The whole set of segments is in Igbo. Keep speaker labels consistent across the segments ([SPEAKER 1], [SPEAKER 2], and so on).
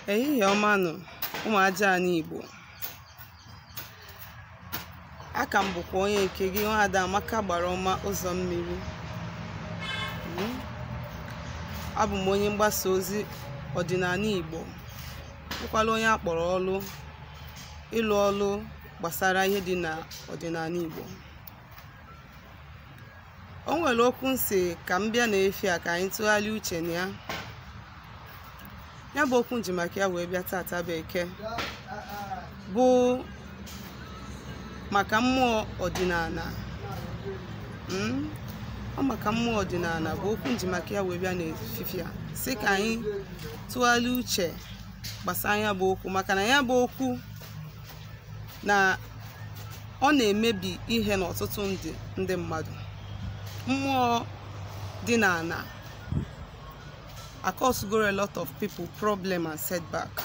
[SPEAKER 1] Ehihie ọma nụ ụmụ aja anyị Igbo. Aka m bụkwa onye nke gị Nwaada Amaka gbara ọma ụzọ mmiri. Abụ m onye mgbasa ozi ọdịnala Igbo. Bụkwala onye akpọrọ ịlụ ọlụ gbasara ihe dị na ọdịnala Igbo. O nwere okwu nsị ka m bịa na-efi a ka anyị tụgharịa uche na ya. Ya bụ okwu nji maka ya wee bịa tata Bekee bụ maka mmụọ ọdịnala. Ọ maka mmụọ ọdịnala bụ okwu nji maka ya wee bịa n'efifi a sị ka anyị tụgharịa uche gbasara ya bụ okwu, maka na ya bụ okwu na ọ na-emebi ihe n'ọtụtụ ndị mmadụ. Mmụọ dị n'ala caused a lot of people problem and setback.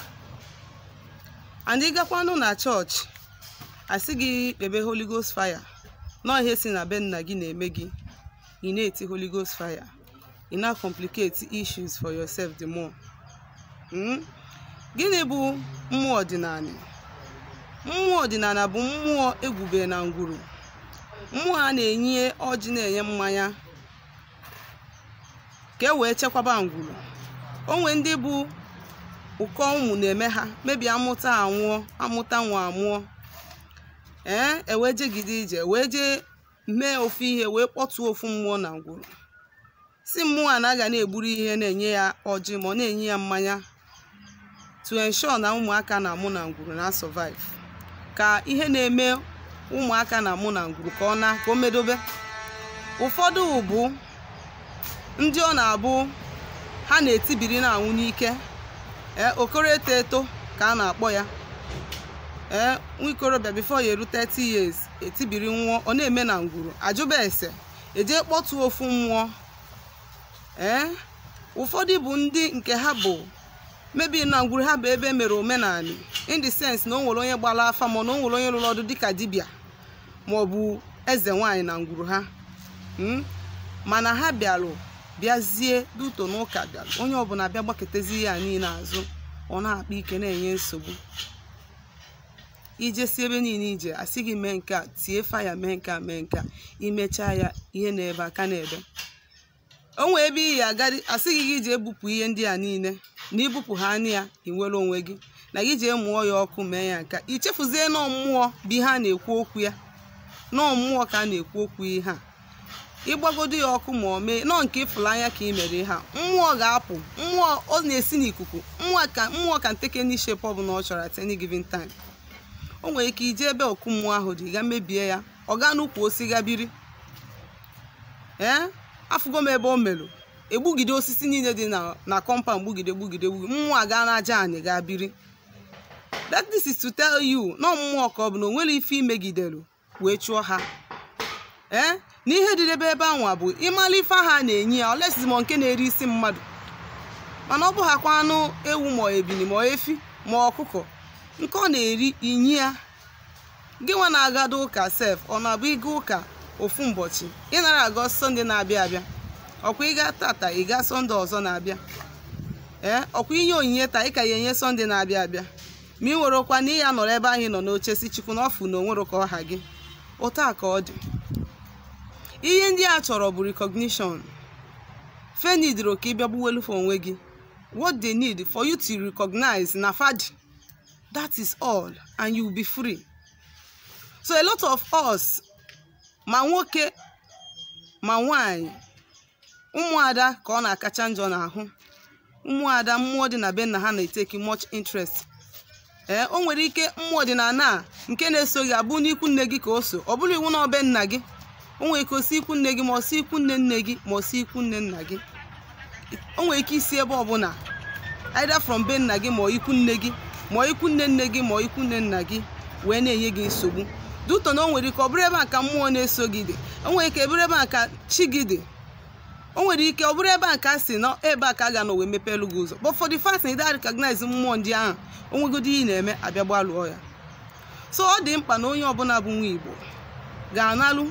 [SPEAKER 1] And ị gakwanụ na church asị gị kpebe Holy Ghost fire, nọ ihe si na be nna gị na-eme gị, ị na-eti Holy Ghost fire, ị na-complicate issues for yourself the more. Gịnị bụ mmụọ ọdịnala? Mmụọ ọdịnala bụ mmụọ egwube na ngwuru. Mmụọ a na-enye ọjị na-enye mmanya ka e wee chekwaba ngwuru. Onwe ndị bụ ụkọ ụmụ na-eme ha, mebi amụta anwụọ, amụta nwa amụọ, wee jegide ije wee jee mee ofu ihe wee kpọtuo ofu mmụọ na ngwuru. Si mmụọ a na-aga na-egburu ihe na-enye ya ọjị ma ọ na-enye ya mmanya to ensure na ụmụaka na-amụ na ngwuru na survive, ka ihe na-eme ụmụaka na-amụ na ngwuru ka o medobe. Ụfọdụ bụ ndị ọ na-abụ ha na-etibiri na-anwụ n'ike, okoro eto eto ka a na-akpọ ya. Nwa ikorobịa before ya eru 30 years etibiri nwụọ, ọ na-eme na ngwuru, ajụba ese eje kpọtuo ofu mmụọ. Ụfọdụ bụ ndị nke ha bụ mebi na ngwuru ha bụ ebe emere omenala, in the sense na o nwere onye gbara afa ma na o nwere onye lụrụ ọdụ dịka dibịa ma ọ bụ eze nwaanyị na ngwuru ha. Mana ha bịazie duto n'ụka bịara, onye ọbụla bịa gbaketezi ya niile azụ, ọ na-akpa ike na-enye nsogbu. Ije si ebe niile ije asị gị mee nke a, tie faya, mee nke a, mee nke a, imechaa ya ihe na-ebe aka na-ebe. O nwee ebe iyi agadi asị gị ije ebupụ ihe ndị a niile, na ibupụ ha anya ya inwere onwe gị, na gị jee mụọ ya ọkụ mee ya nka. Ichefuzie nọ mmụọ bụ ihe a na-ekwu okwu ya, nọ mmụọ ka a na-ekwu okwu ihe a. Ịgbagodo ya ọkụ ma ọ mee nọ nke ịfụla anya ka ị mere ha, mmụọ ga-apụ. Mmụọ ọ na-esi n'ikuku, mmụọ ka nteke n'ishe ọ bụ na ọ chọrọ at any given time. O nwere ike ije ebe ọkụ mmụọ ahụ dị ga mebie ya, ọ gaa n'ukwu osi ga biri. Afụgo m ebe o merụ, egbugide osisi niile dị na compound, gbugide mmụọ a gaa n'aja anyị ga biri. That this is to tell you na mmụọ ka ọ bụ na o nwere ife imegidelu wee chụọ ha. N'ihe dị ebe anwa bụ ịmala ife ha na-enye ya, olesizimo nke na-eri isi mmadụ. Mana ọ bụ ha kwa anụ ewu ma ebini ma efi ma ọkụkọ nke ọ na-eri inye ya. Gị nwa na-agado ụka sef, ọ na-abụ ịga ụka ofu ụbọchị ị nara aga Sọnde na-abịa abịa, ọkwa ịga tata ịga Sọnde ọzọ na-abịa. Ọkwa inye onyinye taa ị ka ya enye Sọnde na-abịa abịa, ma ị werekwa na ya nọrọ ebe ahụ nọ n'oche si Chukwu na ọfụ na onwere ka ọha gị. Ụta ka ọ dị. Ihe ndị a chọrọ bụ recognition. Fe nidiro ka ị bịa gbuwelu for onwe gị. What they need for you to recognize na fadi. That is all, and you will be free. So a lot of us, ma nwoke ma nwanyị, ụmụada ka ọ na-akacha njọ n'ahụ. Ụmụada mmụọ dị na be nna ha na-eteki much interest. O nwere ike mmụọ dị na na nke na-eso gị abụ n'ikwu nne gị ka o so, ọ bụrụ iwu na obe nna gị. O nwere ike osi ikwu nne gị ma osi ikwu nne nne gị ma osi ikwu nne nna gị. O nwere ike isi ebe ọbụla, either from be nna gị ma ikwu nne gị ma ikwu nne nne gị ma ikwu nne nna gị wee na-enye gị nsogbu. Duto na o nwere ike ọ bụrụ ebe a ka mmụọ na-eso gị dị, o nwere ike bụrụ ebe a ka chi gị dị, o nwere ike ọ bụrụ ebe a ka si na ebe a ka a ga nọ wee mepelu gị ụzọ. But for the fact na ị da recognize mmụọ ndị ahụ, o nwegodi ihe na-eme abịa gbalụọ ya. So ọ dị mkpa na onye ọbụla bụ nwa Igbo ga-analụ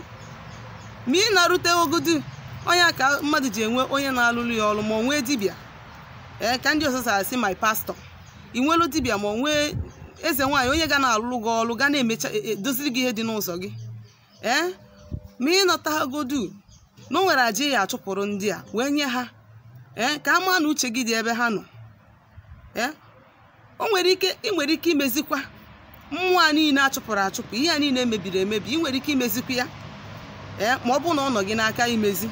[SPEAKER 1] ma ị na-arute ogodu onye ka mmadụ ji enwe onye na-alụrụ ya ọrụ ma onwe dibịa. Ka ndị ọzọ asị my pastor, ị nwelu dibịa ma nwee eze nwaanyị onye ga na-alụ gị ọlụ ga na-emecha edoziri gị ihe dị n'ụzọ gị ma ị nọtagodu na o nwere aja ya achụpụrụ ndị a wee nye ha ka a maa na uche gị dị ebe ha nọ ị nwere ike imezikwa mmụọ a niile achụpụrụ achụpụ ihe a niile mebiri emebi ị nwere ike imezikwa ya ma ọ bụ na ọ nọ gị n'aka imezi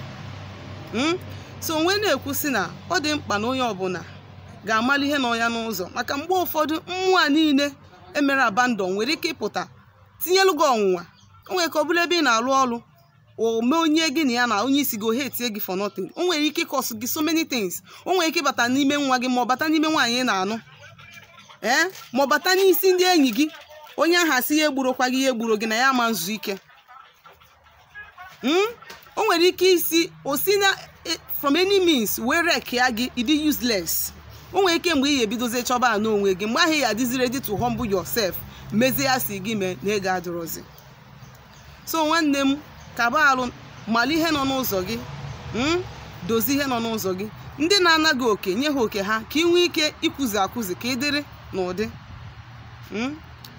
[SPEAKER 1] so onwe na-ekwu sị na ọ dị mkpa na onye ọbụla ga-amali ihe nọ ya n'ụzọ maka mgbe ụfọdụ mmụọ a niile emere abandon nwere ike ịpụta tinyelu gị ọnwụnwa o nwere ka ọ bụla ebe ị na-alụ ọrụ o mee onye gị na ya na onye isi gị ohe etie gị for nothing o nwere ike ịkọsụ gị so many things o nwere ike ịbata n'ime nwa gị ma ọ bata n'ime nwaanyị ị na-anụ ma ọ bata n'isi ndị enyi gị onye ahụ asị ya egburokwa gị ihe egburo gị na ya ama nzu ike o nwere ike isi osi na from any means wee rek ya gị ịdị useless o nwere ike mgbe ị ga-ebidozie chọba n'onwe gị mgbe ahụ ị ga-adịzi ready to humble yourself mezie ya si gị mee na ego adịrọzi so nwanne m kaba alụ mali ihe nọ n'ụzọ gị dozie ihe nọ n'ụzọ gị ndị na-anaghị oke nye ha oke ha ka ị nwee ike ịkwụzi akwụzi ka ị dịrị n'ụdị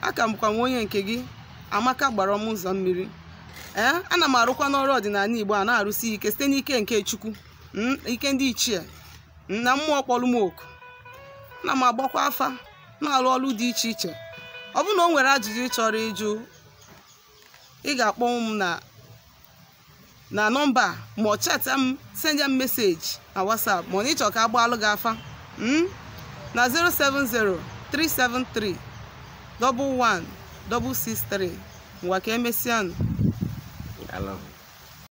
[SPEAKER 1] aka m bụkwa onye nke gị Amaka gbara m ụzọ mmiri ana m arụkwa n'ọrụ ọdịnala Igbo a na-arụsi ike site n'ike nke Chukwu ike ndị ichie na mmụọ kpọrọ m oku na m agbakwa afa na-alụ ọrụ dị iche iche ọ bụ na o nwere ajụjụ ị chọrọ ịjụ ị ga-akpọ m na nọmba ma ọ chata m send m meseji na WhatsApp ma ọ na ịchọ ka agbaalụ gị afa na 070-373-11663 ngwa ka emesịanụ.